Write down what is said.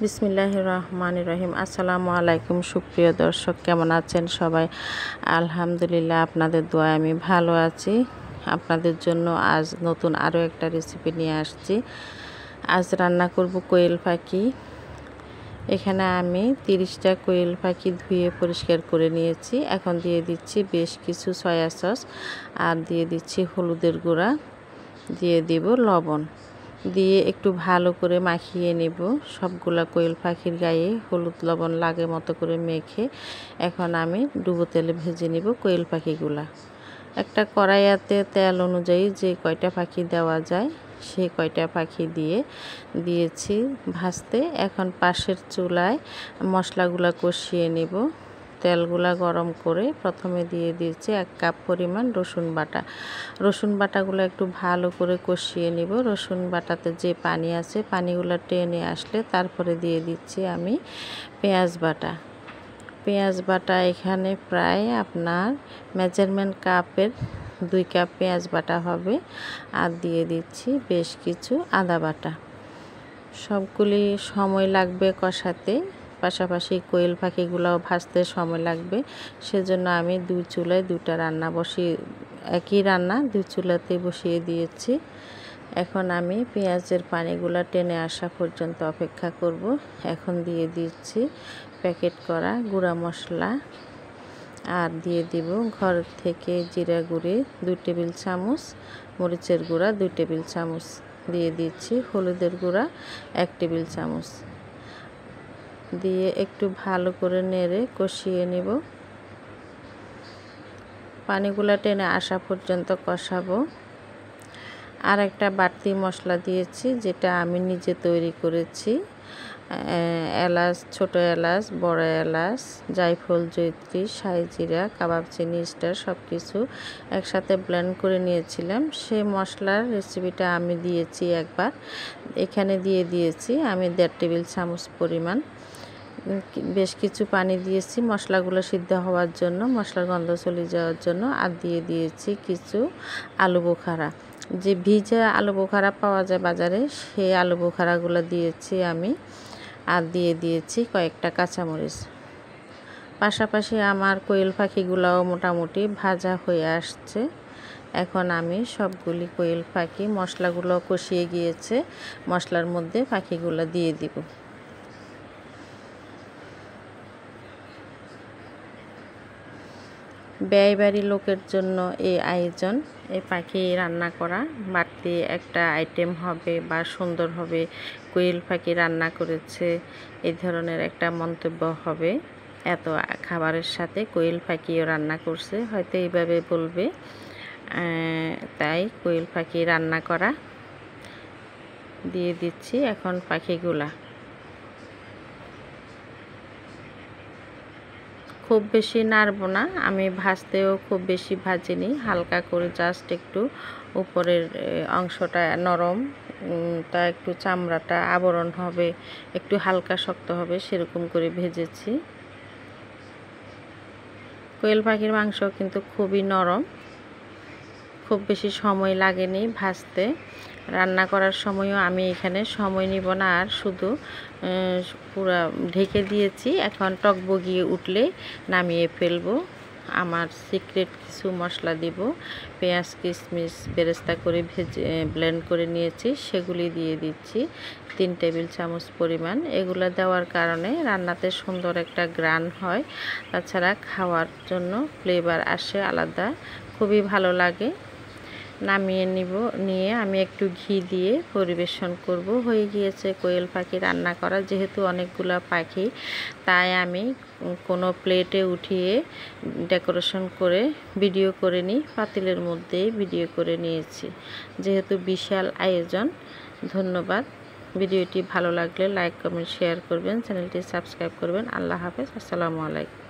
বিসমিল্লাহির রহমানির রহিম। আসসালামু আলাইকুম সুপ্রিয় দর্শক, কেমন আছেন সবাই? আলহামদুলিল্লাহ, আপনাদের দোয়ায় আমি ভালো আছি। আপনাদের জন্য আজ নতুন আরও একটা রেসিপি নিয়ে আসছি। আজ রান্না করব কোয়েল পাখি। এখানে আমি 30টা কোয়েল পাখি ধুয়ে পরিষ্কার করে নিয়েছি। এখন দিয়ে দিচ্ছি বেশ কিছু সয়া সস, আর দিয়ে দিচ্ছি হলুদের গুঁড়া, দিয়ে দিব লবণ, দিয়ে একটু ভালো করে মাখিয়ে নেব। সবগুলা কোয়েল পাখির গায়ে হলুদ লবণ লাগে মতো করে মেখে এখন আমি ডুবো তেলে ভেজে নেব কোয়েল পাখিগুলা। একটা কড়াইয়াতে তেল অনুযায়ী যে কয়টা পাখি দেওয়া যায় সেই কয়টা পাখি দিয়েছি ভাজতে। এখন পাশের চুলায় মশলাগুলা কষিয়ে নেব। তেলগুলা গরম করে প্রথমে দিয়ে দিয়েছি 1 কাপ পরিমাণ রসুন বাটাগুলো একটু ভালো করে কষিয়ে নিব। রসুন বাটাতে যে পানি আছে পানিগুলো টেনে আসলে তারপরে দিয়ে দিচ্ছি আমি পেঁয়াজ বাটা এখানে প্রায় আপনার মেজারমেন্ট কাপের 2 কাপ পেঁয়াজ বাটা হবে। আর দিয়ে দিচ্ছি বেশ কিছু আদা বাটা। সবগুলি সময় লাগবে কষাতে, পাশাপাশি কোয়েল পাখিগুলোও ভাজতে সময় লাগবে। সেজন্য আমি 2 চুলায় 2টা রান্না একই রান্না 2 চুলাতেই বসিয়ে দিয়েছি। এখন আমি পেঁয়াজের পানিগুলো টেনে আসা পর্যন্ত অপেক্ষা করব। এখন দিয়ে দিচ্ছি প্যাকেট করা গুঁড়া মশলা, আর দিয়ে দিব ঘর থেকে জিরা গুঁড়ি 2 টেবিল চামচ, মরিচের গুঁড়া 2 টেবিল চামচ, দিয়ে দিচ্ছি হলুদের গুঁড়া 1 টেবিল চামচ, দিয়ে একটু ভালো করে নেড়ে কষিয়ে নেব। পানিগুলা টেনে আসা পর্যন্ত কষাবো। আর একটা বাড়তি মশলা দিয়েছি যেটা আমি নিজে তৈরি করেছি। এলাচ, ছোট এলাচ, বড় এলাচ, জায়ফল, জয়িত্রী, শাহি জিরা, কাবাব চিনি, স্টার সব কিছু একসাথে ব্লেন্ড করে নিয়েছিলাম। সেই মশলার রেসিপিটা আমি দিয়েছি একবার। এখানে দিয়ে দিয়েছি আমি 1.5 টেবিল চামচ পরিমাণ। বেশ কিছু পানি দিয়েছি মশলাগুলো সিদ্ধ হওয়ার জন্য, মশলার গন্ধ চলে যাওয়ার জন্য। আর দিয়ে দিয়েছি কিছু আলু বোখারা, যে ভিজা আলু বোখারা পাওয়া যায় বাজারে, সেই আলু বোখারাগুলো দিয়েছি আমি। আর দিয়ে দিয়েছি কয়েকটা কাঁচামরিচ। পাশাপাশি আমার কোয়েল পাখিগুলোও মোটামুটি ভাজা হয়ে আসছে। এখন আমি সবগুলি কোয়েল পাখি, মশলাগুলো কষিয়ে গিয়েছে, মশলার মধ্যে পাখিগুলো দিয়ে দিব। ব্যয়বাড়ি লোকের জন্য এই আয়োজন, এই পাখি রান্না করা বাড়তি একটা আইটেম হবে বা সুন্দর হবে। কোয়েল পাখি রান্না করেছে এই ধরনের একটা মন্তব্য হবে। এত খাবারের সাথে কোয়েল পাখিও রান্না করছে, হয়তো এইভাবে বলবে। তাই কোয়েল পাখি রান্না করা দিয়ে দিচ্ছি এখন পাখিগুলা। খুব বেশি নাড়ব না, আমি ভাজতেও খুব বেশি ভাজিনি, হালকা করে জাস্ট একটু উপরের অংশটা নরম, তা একটু চামড়াটা আবরণ হবে, একটু হালকা শক্ত হবে সেরকম করে ভেজেছি। কোয়েল পাখির মাংস কিন্তু খুবই নরম, খুব বেশি সময় লাগেনি ভাজতে। রান্না করার সময়ও আমি এখানে সময় নিব না, আর শুধু পুরো ঢেকে দিয়েছি। এখন টকবগিয়ে উঠলে নামিয়ে ফেলবো। আমার সিক্রেট কিছু মশলা দিব, পেঁয়াজ কিশমিশ বেরেস্তা করে ভেজে ব্লেন্ড করে নিয়েছি, সেগুলি দিয়ে দিচ্ছি 3 টেবিল চামচ পরিমাণ। এগুলো দেওয়ার কারণে রান্নাতে সুন্দর একটা গ্রান হয়, তাছাড়া খাওয়ার জন্য ফ্লেভার আসে আলাদা, খুবই ভালো লাগে। নামিয়ে নিয়ে আমি একটু ঘি দিয়ে পরিবেশন করব। হয়ে গিয়েছে কোয়েল পাখি রান্না করা। যেহেতু অনেকগুলো পাখি, তাই আমি কোনো প্লেটে উঠিয়ে ডেকোরেশন করে ভিডিও করে নিই, পাতিলের মধ্যেই ভিডিও করে নিয়েছি, যেহেতু বিশাল আয়োজন। ধন্যবাদ। ভিডিওটি ভালো লাগলে লাইক কমেন্ট শেয়ার করবেন, চ্যানেলটি সাবস্ক্রাইব করবেন। আল্লাহ হাফেজ, আসসালামু আলাইকুম।